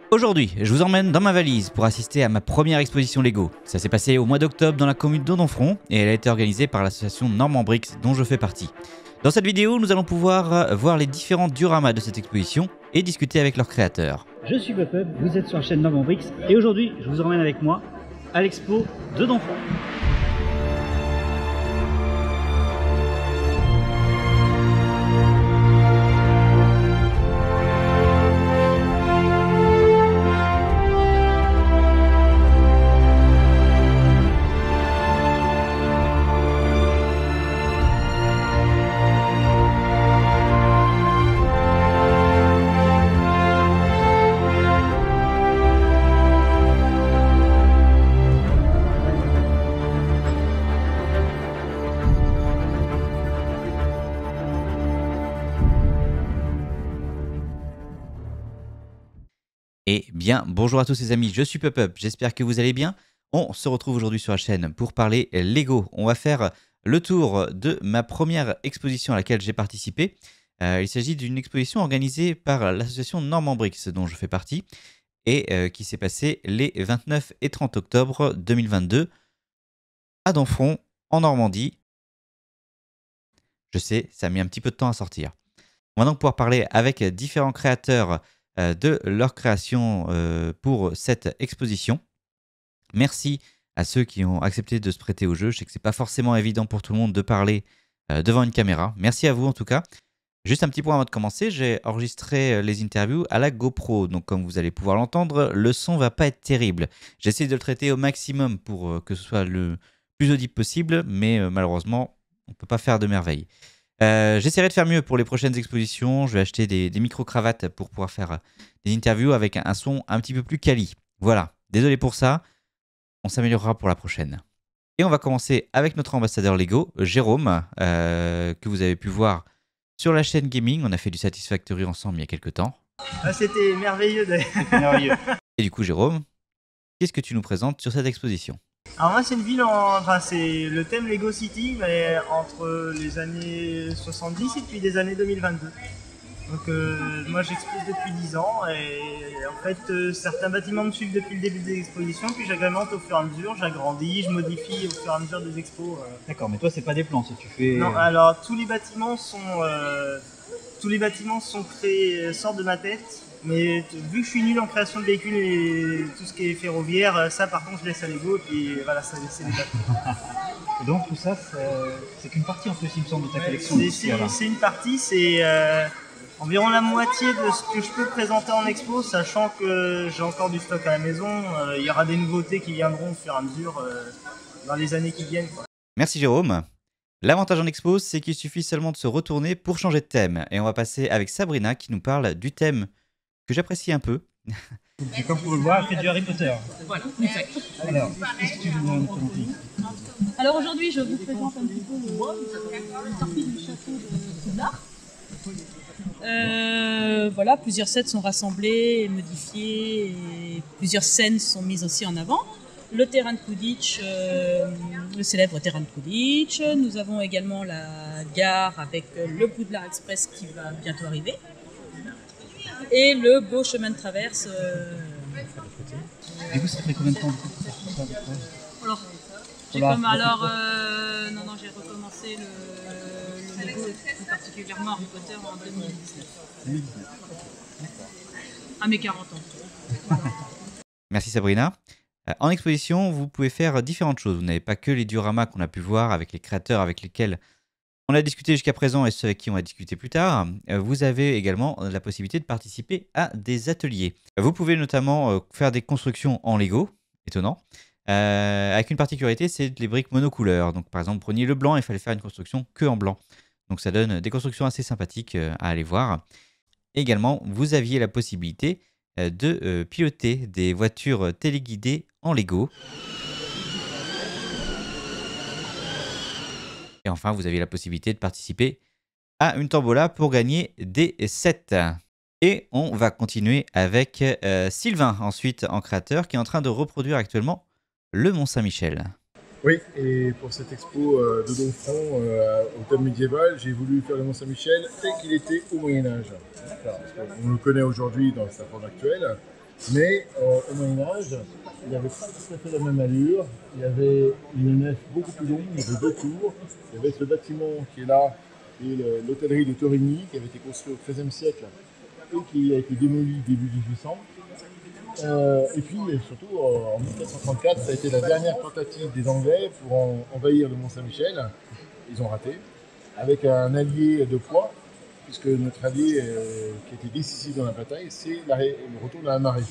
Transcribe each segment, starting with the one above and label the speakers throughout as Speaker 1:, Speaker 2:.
Speaker 1: Aujourd'hui, je vous emmène dans ma valise pour assister à ma première exposition Lego. Ça s'est passé au mois d'octobre dans la commune d'Odonfront et elle a été organisée par l'association Normand Bricks dont je fais partie. Dans cette vidéo, nous allons pouvoir voir les différents dioramas de cette exposition et discuter avec leurs créateurs.
Speaker 2: Je suis Pop-Up, vous êtes sur la chaîne Normand Bricks et aujourd'hui, je vous emmène avec moi à l'expo d'Odonfront.
Speaker 1: Eh bien, bonjour à tous les amis, je suis Pop-Up, j'espère que vous allez bien. On se retrouve aujourd'hui sur la chaîne pour parler Lego. On va faire le tour de ma première exposition à laquelle j'ai participé. Il s'agit d'une exposition organisée par l'association Normand Bricks dont je fais partie et qui s'est passée les 29 et 30 octobre 2022 à Donfront, en Normandie. Je sais, ça a mis un petit peu de temps à sortir. On va donc pouvoir parler avec différents créateurs de leur création pour cette exposition. Merci à ceux qui ont accepté de se prêter au jeu. Je sais que c'est pas forcément évident pour tout le monde de parler devant une caméra. Merci à vous en tout cas. Juste un petit point avant de commencer, j'ai enregistré les interviews à la GoPro. Donc comme vous allez pouvoir l'entendre, le son va pas être terrible. J'essaie de le traiter au maximum pour que ce soit le plus audible possible, mais malheureusement, on peut pas faire de merveilles. J'essaierai de faire mieux pour les prochaines expositions. Je vais acheter des micro-cravates pour pouvoir faire des interviews avec un son un petit peu plus quali. Voilà, désolé pour ça. On s'améliorera pour la prochaine. Et on va commencer avec notre ambassadeur Lego, Jérôme, que vous avez pu voir sur la chaîne Gaming. On a fait du Satisfactory ensemble il y a quelques temps.
Speaker 3: Ah, c'était merveilleux d'ailleurs.
Speaker 1: Et du coup, Jérôme, qu'est-ce que tu nous présentes sur cette exposition ?
Speaker 3: Alors moi c'est une ville enfin c'est le thème Lego City mais entre les années 70 et puis les années 2022. Donc moi j'expose depuis 10 ans et en fait certains bâtiments me suivent depuis le début des expositions puis j'agrémente au fur et à mesure, j'agrandis, je modifie au fur et à mesure des expos.
Speaker 2: D'accord, mais toi c'est pas des plans, tu fais...
Speaker 3: Non, alors tous les bâtiments sont créés, sortent de ma tête. Mais vu que je suis nul en création de véhicules et tout ce qui est ferroviaire, ça par contre je laisse à Lego et puis voilà, ça laisse les bateaux.
Speaker 2: Et donc tout ça, c'est qu'une partie en plus il me semble de ta collection.
Speaker 3: C'est une partie, c'est environ la moitié de ce que je peux présenter en expo, sachant que j'ai encore du stock à la maison. Il y aura des nouveautés qui viendront au fur et à mesure dans les années qui viennent, quoi.
Speaker 1: Merci Jérôme. L'avantage en expo, c'est qu'il suffit seulement de se retourner pour changer de thème. Et on va passer avec Sabrina qui nous parle du thème que j'apprécie un peu.
Speaker 2: Et comme vous le voyez, elle fait du Harry Potter.
Speaker 4: Voilà, exact.
Speaker 2: Alors, qu'est-ce que tu veux nous présenter ?
Speaker 4: Alors aujourd'hui, je vous présente un petit peu une sortie du château de Poudlard. Voilà, plusieurs sets sont rassemblés et modifiés et plusieurs scènes sont mises aussi en avant. Le terrain de Quidditch, le célèbre terrain de Quidditch. Nous avons également la gare avec le Poudlard Express qui va bientôt arriver. Et le beau chemin de traverse.
Speaker 2: Et vous, ça fait combien de temps pour faire tout ça ?
Speaker 4: Alors, j'ai recommencé le Lego, plus particulièrement Harry Potter en 2019.
Speaker 2: 2019.
Speaker 4: À mes 40 ans.
Speaker 1: Merci Sabrina. En exposition, vous pouvez faire différentes choses. Vous n'avez pas que les dioramas qu'on a pu voir avec les créateurs avec lesquels on a discuté jusqu'à présent et ceux avec qui on va discuter plus tard. Vous avez également la possibilité de participer à des ateliers. Vous pouvez notamment faire des constructions en Lego, étonnant, avec une particularité, c'est les briques monocouleurs. Donc par exemple, preniez le blanc, il fallait faire une construction que en blanc. Donc ça donne des constructions assez sympathiques à aller voir. Également, vous aviez la possibilité de piloter des voitures téléguidées en Lego. Et enfin, vous aviez la possibilité de participer à une tombola pour gagner des sets. Et on va continuer avec Sylvain, ensuite en créateur, qui est en train de reproduire actuellement le Mont-Saint-Michel.
Speaker 5: Oui, et pour cette expo de Donfront au thème médiéval, j'ai voulu faire le Mont-Saint-Michel tel qu'il était au Moyen-Âge. On le connaît aujourd'hui dans sa forme actuelle, Mais au Moyen-Âge, il n'avait pas tout à fait la même allure. Il y avait une nef beaucoup plus longue, il y avait 2 tours. Il y avait ce bâtiment qui est là, qui est l'hôtellerie de Torigny, qui avait été construit au XIIIe siècle et qui a été démoli début 1800. Et puis surtout en 1434, ça a été la dernière tentative des Anglais pour envahir le Mont-Saint-Michel. Ils ont raté, avec un allié de poids, puisque notre allié qui était décisif dans la bataille, c'est le retour de la marée.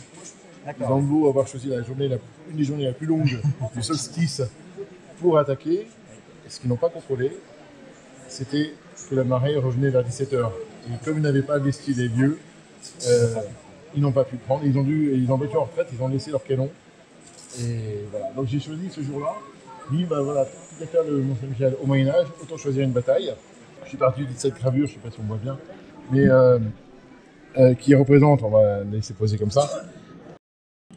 Speaker 5: Ils ont beau avoir choisi une des journées les plus longues du solstice pour attaquer, et ce qu'ils n'ont pas contrôlé, c'était que la marée revenait vers 17h. Et comme ils n'avaient pas investi les lieux, ils n'ont pas pu prendre, ils ont battu en retraite, ils ont laissé leur canon. Et voilà. Donc j'ai choisi ce jour-là, dit bah voilà, tout à faire le Mont-Saint-Michel au Moyen-Âge, autant choisir une bataille. Je suis parti de cette gravure, je ne sais pas si on voit bien, mais qui représente, on va laisser poser comme ça,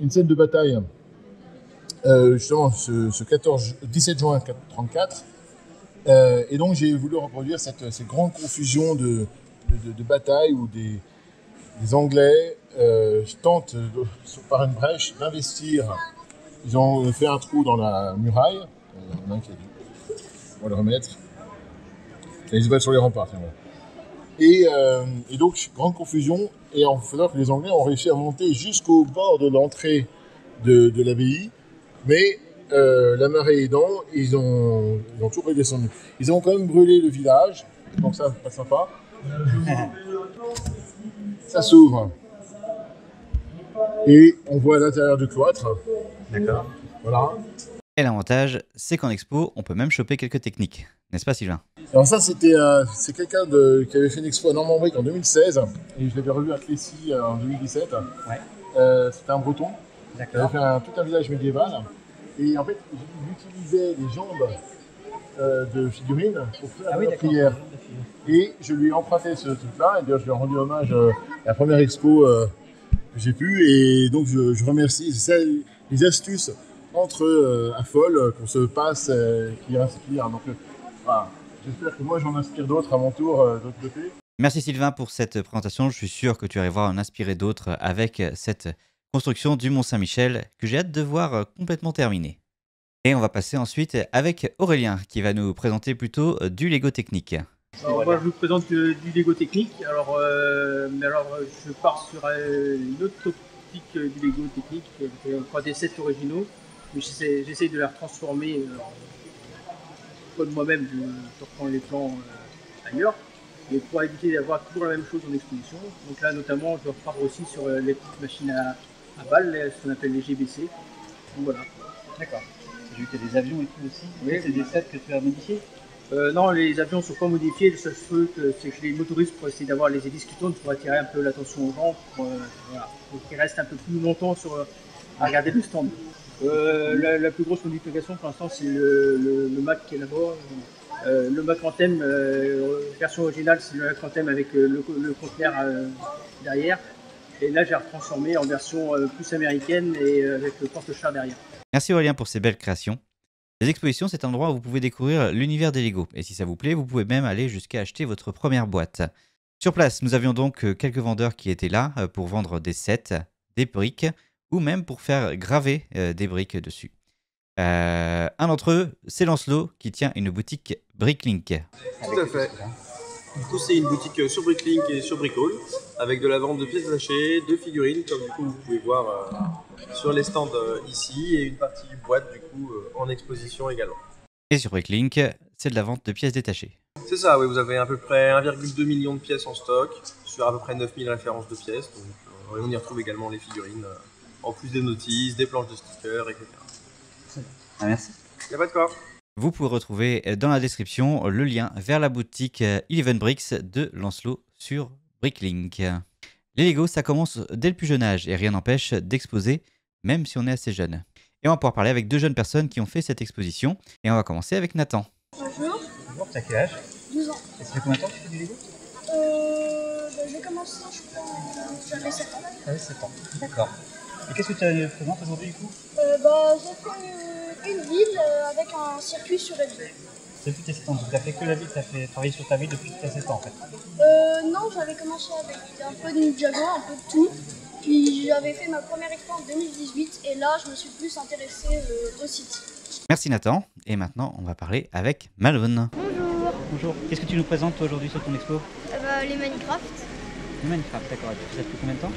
Speaker 5: une scène de bataille, justement ce 17 juin 1934. Et donc j'ai voulu reproduire cette grande confusion de bataille où des Anglais tentent par une brèche d'investir. Ils ont fait un trou dans la muraille. Il y en a un qui a dû. On va le remettre. Et ils se battent sur les remparts. Et donc, grande confusion. Et en faisant que les Anglais ont réussi à monter jusqu'au bord de l'entrée de l'abbaye. Mais la marée aidant, ils ont tout redescendu. Ils ont quand même brûlé le village. Donc ça, c'est pas sympa. Ça s'ouvre. Et on voit l'intérieur du cloître.
Speaker 2: D'accord.
Speaker 5: Voilà.
Speaker 1: Et l'avantage, c'est qu'en expo, on peut même choper quelques techniques. N'est-ce pas, Sylvain?
Speaker 5: Alors ça, c'est quelqu'un qui avait fait une expo à Normand-Brick en 2016. Et je l'avais revu à Clécy en 2017.
Speaker 2: Ouais.
Speaker 5: C'était un breton. Il avait fait tout un village médiéval. Et en fait, j'utilisais les jambes de figurines pour faire la prière. Et je lui ai emprunté ce truc-là. Et d'ailleurs, je lui ai rendu hommage à la première expo que j'ai pu. Et donc, je remercie. C'est les astuces entre affoles qu'on se passe, qui inspirent. Donc, voilà. J'espère que moi, j'en inspire d'autres à mon tour de l'autre côté.
Speaker 1: Merci Sylvain pour cette présentation. Je suis sûr que tu arriveras à en inspirer d'autres avec cette construction du Mont-Saint-Michel que j'ai hâte de voir complètement terminée. Et on va passer ensuite avec Aurélien qui va nous présenter plutôt du Lego technique.
Speaker 6: Alors, moi, je vous présente du Lego technique. Alors, je pars sur une autre optique du Lego technique. Encore des sets originaux, mais j'essaye de la transformer de moi-même, je reprends les plans ailleurs, et pour éviter d'avoir toujours la même chose en exposition. Donc là, notamment, je repars aussi sur les petites machines à balles, ce qu'on appelle les GBC. Donc voilà.
Speaker 2: D'accord. J'ai vu qu'il y a des avions et tout aussi.
Speaker 6: Oui,
Speaker 2: c'est des sets que tu as modifiés?
Speaker 6: Non, les avions ne sont pas modifiés. Le seul truc, c'est que je les motorise pour essayer d'avoir les hélices qui tournent pour attirer un peu l'attention aux gens, pour qu'ils restent un peu plus longtemps à regarder le stand. La plus grosse modification pour l'instant, c'est le Mac qui est là-bas. Le Mac Anthem, version originale, c'est le Mac Anthem avec le conteneur derrière. Et là, j'ai retransformé en version plus américaine et avec le porte-char derrière.
Speaker 1: Merci Aurélien pour ces belles créations. Les expositions, c'est un endroit où vous pouvez découvrir l'univers des Lego. Et si ça vous plaît, vous pouvez même aller jusqu'à acheter votre première boîte. Sur place, nous avions donc quelques vendeurs qui étaient là pour vendre des sets, des briques, ou même pour faire graver des briques dessus. Un d'entre eux, c'est Lancelot, qui tient une boutique Bricklink.
Speaker 7: Tout à fait. Du coup, c'est une boutique sur Bricklink et sur Brickall, avec de la vente de pièces détachées, de figurines, comme du coup vous pouvez voir sur les stands ici, et une partie boîte du coup en exposition également.
Speaker 1: Et sur Bricklink, c'est de la vente de pièces détachées.
Speaker 7: C'est ça, oui, vous avez à peu près 1,2 million de pièces en stock, sur à peu près 9000 références de pièces, donc on y retrouve également les figurines, en plus des notices, des planches de stickers, etc.
Speaker 2: Ah, merci.
Speaker 7: Il n'y a pas de quoi.
Speaker 1: Vous pouvez retrouver dans la description le lien vers la boutique Eleven Bricks de Lancelot sur Bricklink. Les Lego, ça commence dès le plus jeune âge et rien n'empêche d'exposer, même si on est assez jeune. Et on va pouvoir parler avec deux jeunes personnes qui ont fait cette exposition. Et on va commencer avec Nathan.
Speaker 8: Bonjour.
Speaker 2: Bonjour, t'as quel âge?
Speaker 8: 12 ans.
Speaker 2: Et ça fait combien de temps que tu fais du Lego?
Speaker 8: J'ai commencé, je crois, j'avais 7 ans.
Speaker 2: T'avais 7 ans. D'accord. Et qu'est-ce que tu présentes aujourd'hui du coup?
Speaker 8: J'ai fait une ville avec un circuit sur la ville.
Speaker 2: Depuis tes 7 ans, donc t'as fait que la ville, t'as travaillé sur ta ville depuis tes 7 ans en fait?
Speaker 8: Non, j'avais commencé avec un peu de Ninjago, un peu de tout. Puis j'avais fait ma première expo en 2018 et là je me suis plus intéressée au site.
Speaker 1: Merci Nathan. Et maintenant, on va parler avec Malone.
Speaker 9: Bonjour.
Speaker 2: Bonjour. Qu'est-ce que tu nous présentes toi aujourd'hui sur ton expo?
Speaker 9: Les Minecraft,
Speaker 2: Le Minecraft, d'accord. Tu fais ça depuis combien de temps?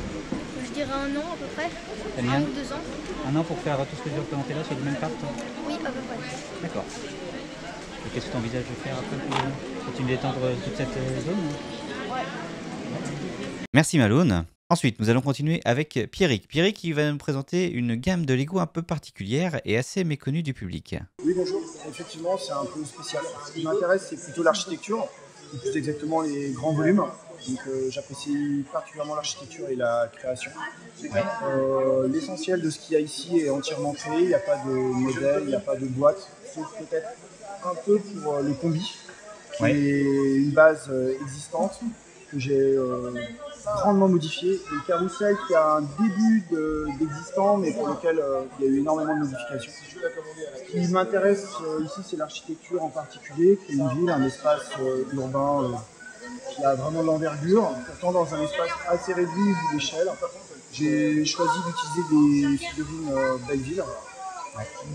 Speaker 9: je dirais 1 an à peu près,
Speaker 2: T'as mis
Speaker 9: 1
Speaker 2: un,
Speaker 9: ou 2 ans.
Speaker 2: un an pour faire tout ce que je vais représenter là sur du Minecraft?
Speaker 9: Oui, à peu près.
Speaker 2: D'accord. Et qu'est-ce que tu envisages de faire après pour continuer d'étendre toute cette zone?
Speaker 1: Merci Malone. Ensuite, nous allons continuer avec Pierrick. Pierrick qui va nous présenter une gamme de Lego un peu particulière et assez méconnue du public.
Speaker 10: Oui, bonjour. Effectivement, c'est un peu spécial. Ce qui m'intéresse, c'est plutôt l'architecture, ou plus exactement les grands volumes. Donc, j'apprécie particulièrement l'architecture et la création. L'essentiel de ce qu'il y a ici est entièrement créé. Il n'y a pas de modèle, il n'y a pas de boîte, sauf peut-être un peu pour le combi, qui est une base existante que j'ai grandement modifié, et le carrousel qui a un début d'existant mais pour lequel il y a eu énormément de modifications. Ce qui m'intéresse ici, c'est l'architecture en particulier, qui est une ville, un espace urbain qui a vraiment de l'envergure, pourtant dans un espace assez réduit vu l'échelle. J'ai choisi d'utiliser des figurines Belleville,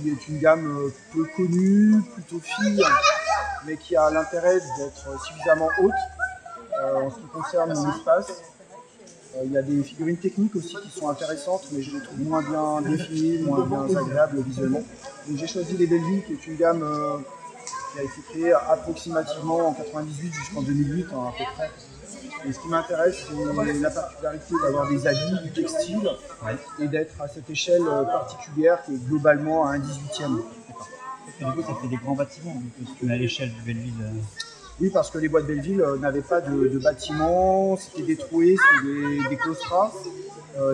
Speaker 10: qui est une gamme peu connue, plutôt fine, mais qui a l'intérêt d'être suffisamment haute en ce qui concerne mon espace. Il y a des figurines techniques aussi qui sont intéressantes, mais je les trouve moins bien définies, moins bien agréables visuellement. Donc j'ai choisi les Belleville, qui est une gamme qui a été créée approximativement en 98 jusqu'en 2008 à peu près. Et ce qui m'intéresse, c'est la particularité d'avoir des habits, du textile, et d'être à cette échelle particulière qui est globalement à un 18e.
Speaker 2: Et du coup, ça fait des grands bâtiments, donc, si tu mets à l'échelle du Belleville.
Speaker 10: Oui, parce que les boîtes Belleville n'avaient pas de bâtiments, c'était des trouées, c'était des claustras.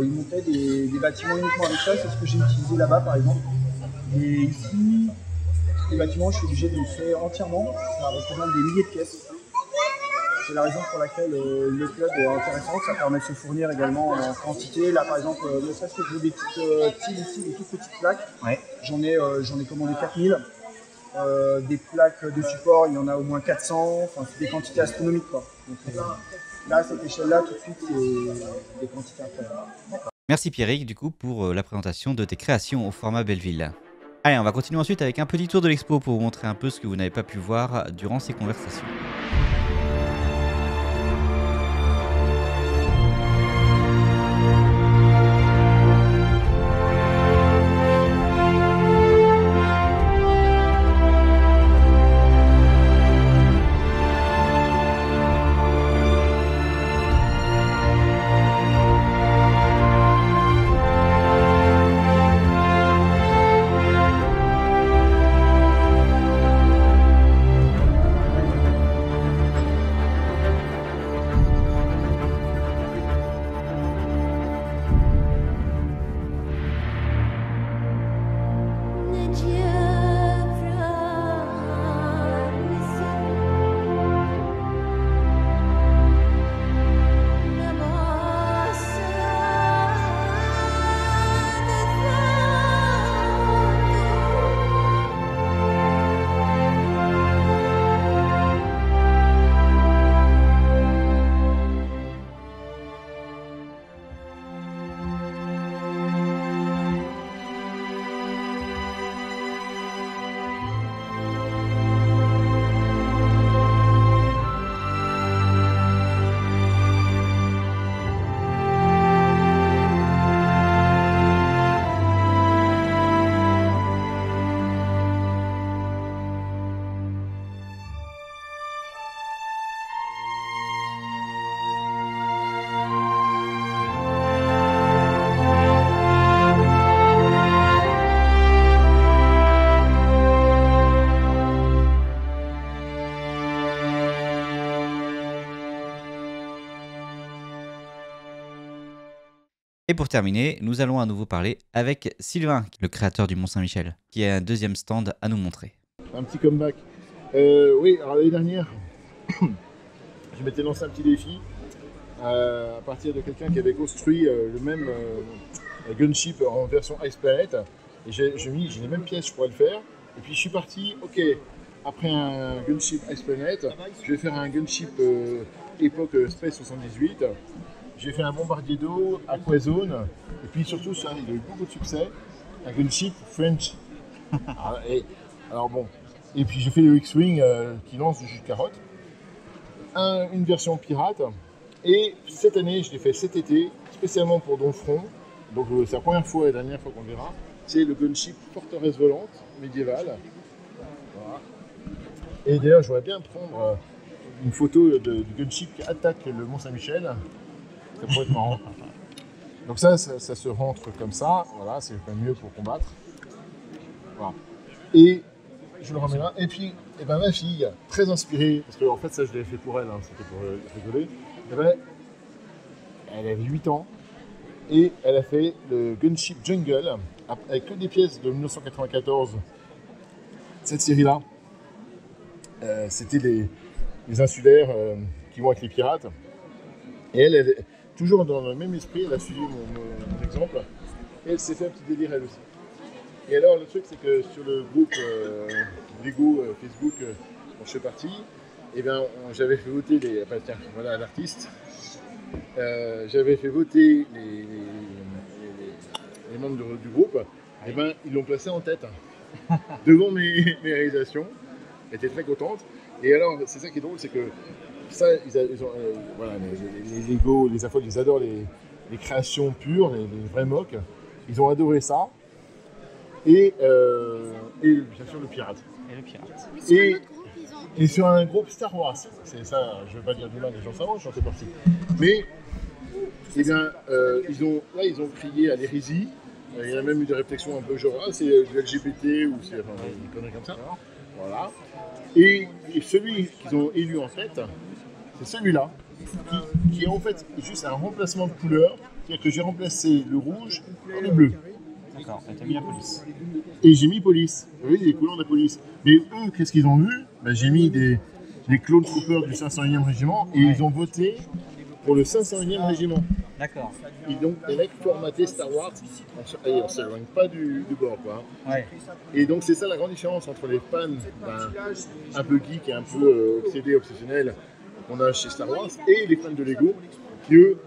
Speaker 10: Ils montaient des bâtiments uniquement avec ça, c'est ce que j'ai utilisé là-bas par exemple. Et ici, les bâtiments, je suis obligé de les créer entièrement, ça représente des milliers de pièces. C'est la raison pour laquelle le club est intéressant, ça permet de se fournir également en quantité. Là par exemple, ne serait-ce que je veux des petites tiles ici, des toutes petites plaques, j'en ai commandé 4000. Des plaques de support, il y en a au moins 400, enfin c'est des quantités astronomiques quoi. Donc, là, à cette échelle-là, tout de suite, c'est des quantités incroyables.
Speaker 1: Merci Pierrick du coup pour la présentation de tes créations au format Belleville. Allez, on va continuer ensuite avec un petit tour de l'expo pour vous montrer un peu ce que vous n'avez pas pu voir durant ces conversations. Et pour terminer, nous allons à nouveau parler avec Sylvain, le créateur du Mont-Saint-Michel, qui a un deuxième stand à nous montrer.
Speaker 5: Un petit comeback. Oui, alors l'année dernière, je m'étais lancé un petit défi à partir de quelqu'un qui avait construit le même gunship en version Ice Planet. Et j'ai mis les mêmes pièces, je pourrais le faire. Et puis je suis parti, ok, après un gunship Ice Planet, je vais faire un gunship époque Space 78. j'ai fait un bombardier d'eau, Aquazone, et puis surtout, ça, il a eu beaucoup de succès, un gunship French. Alors bon, et puis j'ai fait le X-Wing qui lance du jus de carotte, une version pirate, et cette année, je l'ai fait cet été, spécialement pour Donfront, donc c'est la première fois et la dernière fois qu'on le verra, c'est le gunship Forteresse Volante médiévale. Voilà. Et d'ailleurs, je voudrais bien prendre une photo du gunship qui attaque le Mont-Saint-Michel. Ça pourrait être marrant. Donc ça se rentre comme ça. Voilà, c'est quand même mieux pour combattre. Voilà. Et je le remets là. Et puis, eh ben, ma fille, très inspirée, parce que en fait ça je l'avais fait pour elle, hein, c'était pour rigoler. Eh ben, elle avait 8 ans et elle a fait le gunship Jungle avec que des pièces de 1994. Cette série-là, c'était les insulaires qui vont avec les pirates. Et elle, toujours dans le même esprit, elle a suivi mon exemple. Et elle s'est fait un petit délire elle aussi. Et alors le truc c'est que sur le groupe Lego Facebook dont je fais partie, eh bien, j'avais fait voter voilà l'artiste. J'avais fait voter les membres du groupe. Et ben ils l'ont placé en tête devant mes réalisations. Elle était très contente. Et alors c'est ça qui est drôle, c'est que ça, ils ont, voilà, les Lego, les affoles, ils adorent les créations pures, les vrais mocs. Ils ont adoré ça. Et bien sûr le pirate.
Speaker 2: Et le pirate.
Speaker 5: Et sur un groupe Star Wars. C'est ça, je ne veux pas dire du mal des gens Star Wars, j'en fais partie. Mais, eh bien, ils ont crié à l'hérésie. Il y a même eu des réflexions un peu genre, ah, c'est du LGBT ou c'est enfin, des conneries comme ça. Voilà. Et celui qu'ils ont élu en tête, c'est celui-là, qui est en fait juste un remplacement de couleur. C'est-à-dire que j'ai remplacé le rouge par le bleu.
Speaker 2: D'accord, et t'as mis la police.
Speaker 5: Et j'ai mis police. Vous voyez, les couleurs de la police. Mais eux, qu'est-ce qu'ils ont vu? Ben, j'ai mis des Clone Troopers du 501e régiment et ils ont voté pour le 501e régiment.
Speaker 2: D'accord.
Speaker 5: Et donc, les mecs formatés Star Wars, on ne s'éloigne pas du bord, quoi.
Speaker 2: Ouais.
Speaker 5: Et donc, c'est ça la grande différence entre les fans un peu geek et un peu obsessionnels qu'on a chez Star Wars et les fans de Lego qui, eux,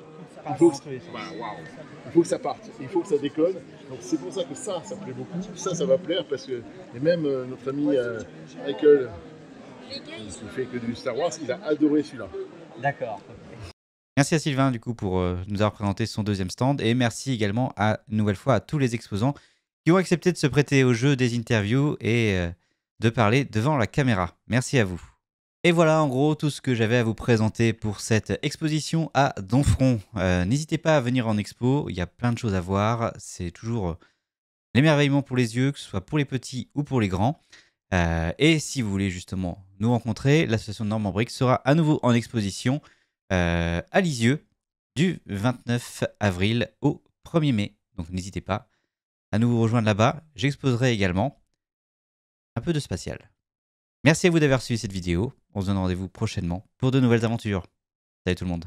Speaker 5: il faut que ça parte, il faut que ça déconne. Donc c'est pour ça que ça plaît beaucoup. Ça va plaire parce que, et même notre ami Michael, qui fait que du Star Wars, il a adoré celui-là.
Speaker 2: D'accord.
Speaker 1: Merci à Sylvain du coup pour nous avoir présenté son deuxième stand et merci également une nouvelle fois à tous les exposants qui ont accepté de se prêter au jeu des interviews et de parler devant la caméra. Merci à vous. Et voilà en gros tout ce que j'avais à vous présenter pour cette exposition à Donfront. N'hésitez pas à venir en expo, il y a plein de choses à voir. C'est toujours l'émerveillement pour les yeux, que ce soit pour les petits ou pour les grands. Et si vous voulez justement nous rencontrer, l'association Normand Brix sera à nouveau en exposition à Lisieux du 29 avril au 1er mai. Donc n'hésitez pas à nous rejoindre là-bas. J'exposerai également un peu de spatial. Merci à vous d'avoir suivi cette vidéo. On se donne rendez-vous prochainement pour de nouvelles aventures. Salut tout le monde.